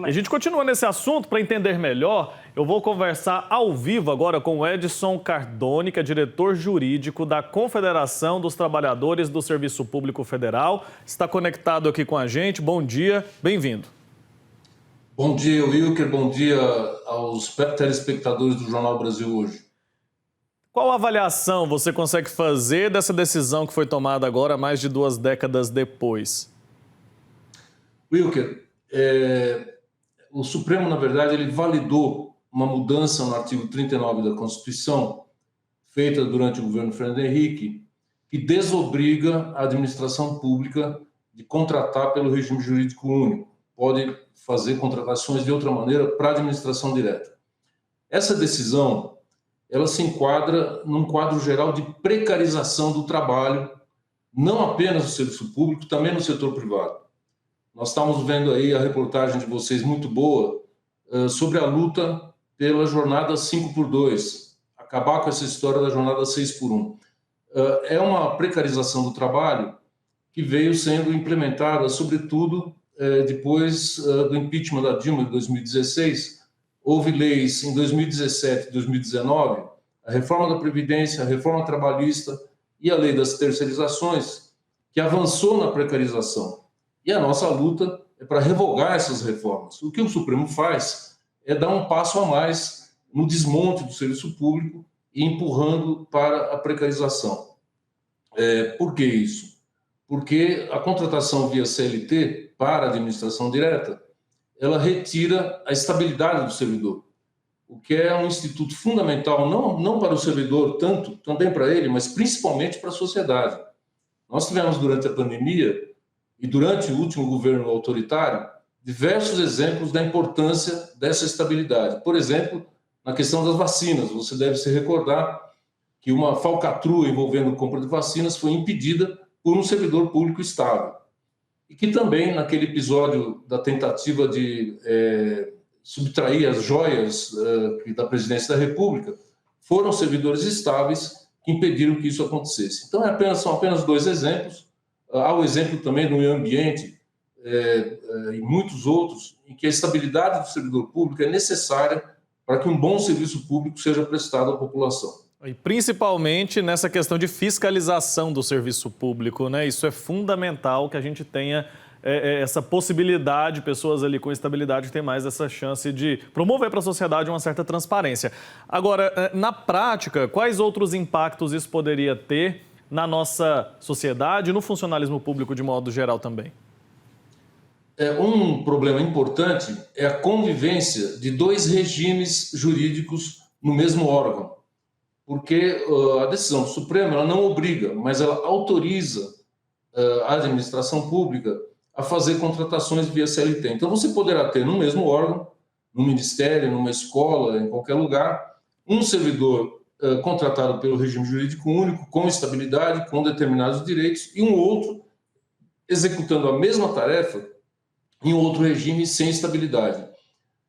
E a gente continua nesse assunto. Para entender melhor, eu vou conversar ao vivo agora com o Edson Cardone, que é diretor jurídico da Confederação dos Trabalhadores do Serviço Público Federal. Está conectado aqui com a gente. Bom dia, bem-vindo. Bom dia, Wilker. Bom dia aos telespectadores do Jornal Brasil Hoje. Qual avaliação você consegue fazer dessa decisão que foi tomada agora, mais de 2 décadas depois? Wilker, o Supremo, na verdade, ele validou uma mudança no artigo 39 da Constituição, feita durante o governo Fernando Henrique, que desobriga a administração pública de contratar pelo regime jurídico único. Pode fazer contratações de outra maneira para a administração direta. Essa decisão, ela se enquadra num quadro geral de precarização do trabalho, não apenas no serviço público, também no setor privado. Nós estamos vendo aí a reportagem de vocês muito boa sobre a luta pela jornada 5x2, acabar com essa história da jornada 6x1. É uma precarização do trabalho que veio sendo implementada, sobretudo, depois do impeachment da Dilma de 2016. Houve leis em 2017 e 2019, a reforma da Previdência, a reforma trabalhista e a lei das terceirizações, que avançou na precarização. E a nossa luta é para revogar essas reformas. O que o Supremo faz é dar um passo a mais no desmonte do serviço público e empurrando para a precarização. Por que isso? Porque a contratação via CLT para a administração direta, ela retira a estabilidade do servidor, o que é um instituto fundamental, não para o servidor, tanto também para ele, mas principalmente para a sociedade. Nós tivemos durante a pandemia e durante o último governo autoritário diversos exemplos da importância dessa estabilidade. Por exemplo, na questão das vacinas, você deve se recordar que uma falcatrua envolvendo compra de vacinas foi impedida por um servidor público estável. E que também, naquele episódio da tentativa de subtrair as joias da presidência da República, foram servidores estáveis que impediram que isso acontecesse. Então, são apenas 2 exemplos. Há o exemplo também do meio ambiente e muitos outros, em que a estabilidade do servidor público é necessária para que um bom serviço público seja prestado à população. E principalmente nessa questão de fiscalização do serviço público, né? Isso é fundamental que a gente tenha essa possibilidade, pessoas ali com estabilidade têm mais essa chance de promover para a sociedade uma certa transparência. Agora, na prática, quais outros impactos isso poderia ter na nossa sociedade e no funcionalismo público de modo geral também? Um problema importante é a convivência de 2 regimes jurídicos no mesmo órgão, porque a decisão do Supremo ela não obriga, mas ela autoriza a administração pública a fazer contratações via CLT. Então, você poderá ter no mesmo órgão, no ministério, numa escola, em qualquer lugar, um servidor contratado pelo regime jurídico único, com estabilidade, com determinados direitos, e um outro executando a mesma tarefa em outro regime sem estabilidade.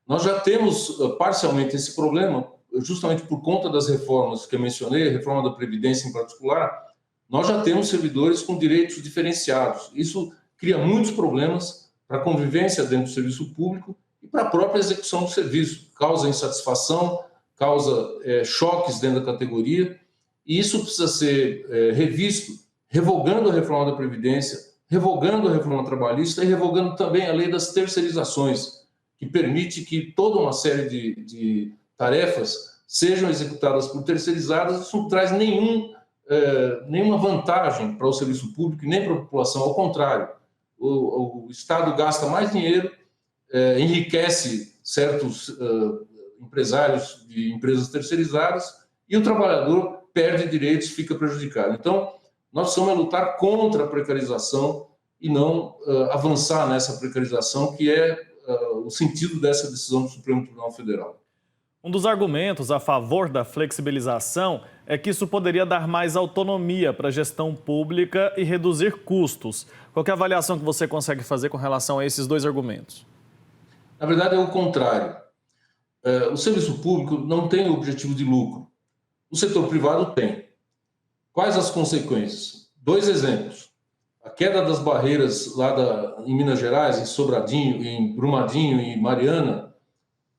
Nós já temos parcialmente esse problema, justamente por conta das reformas que eu mencionei, a reforma da Previdência em particular. Nós já temos servidores com direitos diferenciados. Isso cria muitos problemas para a convivência dentro do serviço público e para a própria execução do serviço. Causa insatisfação, causa choques dentro da categoria, e isso precisa ser revisto, revogando a reforma da Previdência, revogando a reforma trabalhista e revogando também a lei das terceirizações, que permite que toda uma série de tarefas sejam executadas por terceirizadas. Isso não traz nenhuma vantagem para o serviço público e nem para a população, ao contrário. O Estado gasta mais dinheiro, enriquece certos empresários de empresas terceirizadas e o trabalhador perde direitos, fica prejudicado. Então, nós precisamos lutar contra a precarização e não avançar nessa precarização, que é o sentido dessa decisão do Supremo Tribunal Federal. Um dos argumentos a favor da flexibilização é que isso poderia dar mais autonomia para a gestão pública e reduzir custos. Qual é a avaliação que você consegue fazer com relação a esses 2 argumentos? Na verdade, é o contrário. O serviço público não tem o objetivo de lucro. O setor privado tem. Quais as consequências? 2 exemplos. A queda das barreiras lá em Minas Gerais, em Sobradinho, em Brumadinho e Mariana,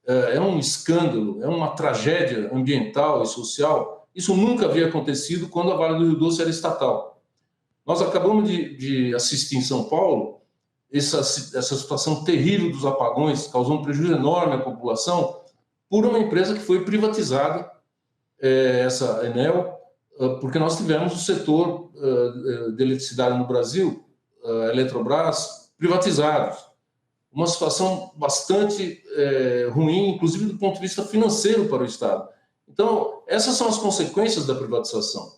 é um escândalo, é uma tragédia ambiental e social. Isso nunca havia acontecido quando a Vale do Rio Doce era estatal. Nós acabamos de assistir em São Paulo essa situação terrível dos apagões, causando um prejuízo enorme à população, por uma empresa que foi privatizada, essa Enel, porque nós tivemos o setor de eletricidade no Brasil, a Eletrobras, privatizados. Uma situação bastante ruim, inclusive do ponto de vista financeiro para o Estado. Então, essas são as consequências da privatização.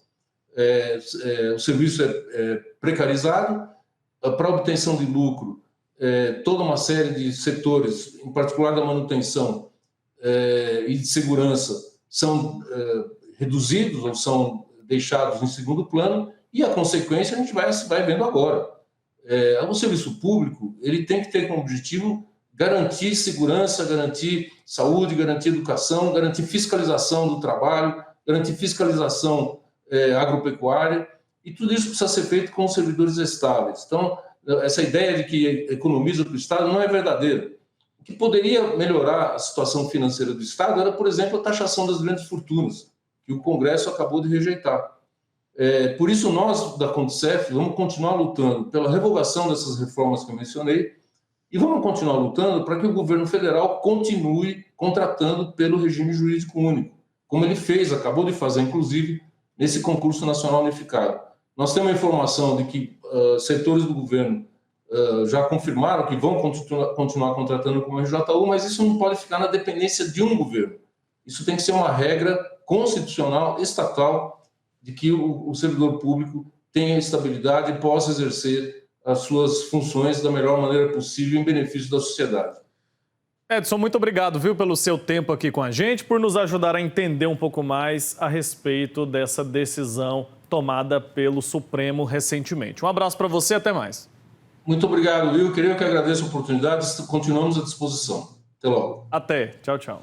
O serviço é precarizado, para obtenção de lucro, toda uma série de setores, em particular da manutenção e de segurança, são reduzidos ou são deixados em segundo plano, e a consequência a gente vai vendo agora. O serviço público ele tem que ter como objetivo garantir segurança, garantir saúde, garantir educação, garantir fiscalização do trabalho, garantir fiscalização agropecuária, e tudo isso precisa ser feito com servidores estáveis. Então, essa ideia de que economiza para o Estado não é verdadeira. O que poderia melhorar a situação financeira do Estado era, por exemplo, a taxação das grandes fortunas, que o Congresso acabou de rejeitar. Por isso, nós, da Conducef, vamos continuar lutando pela revogação dessas reformas que eu mencionei e vamos continuar lutando para que o governo federal continue contratando pelo regime jurídico único, como ele fez, acabou de fazer, inclusive, nesse concurso nacional unificado. Nós temos a informação de que setores do governo já confirmaram que vão continuar contratando com o RJU, mas isso não pode ficar na dependência de um governo. Isso tem que ser uma regra constitucional, estatal, de que o servidor público tenha estabilidade e possa exercer as suas funções da melhor maneira possível em benefício da sociedade. Edson, muito obrigado, viu, pelo seu tempo aqui com a gente, por nos ajudar a entender um pouco mais a respeito dessa decisão tomada pelo Supremo recentemente. Um abraço para você, até mais. Muito obrigado, viu? Eu que agradeço a oportunidade, continuamos à disposição. Até logo. Até. Tchau, tchau.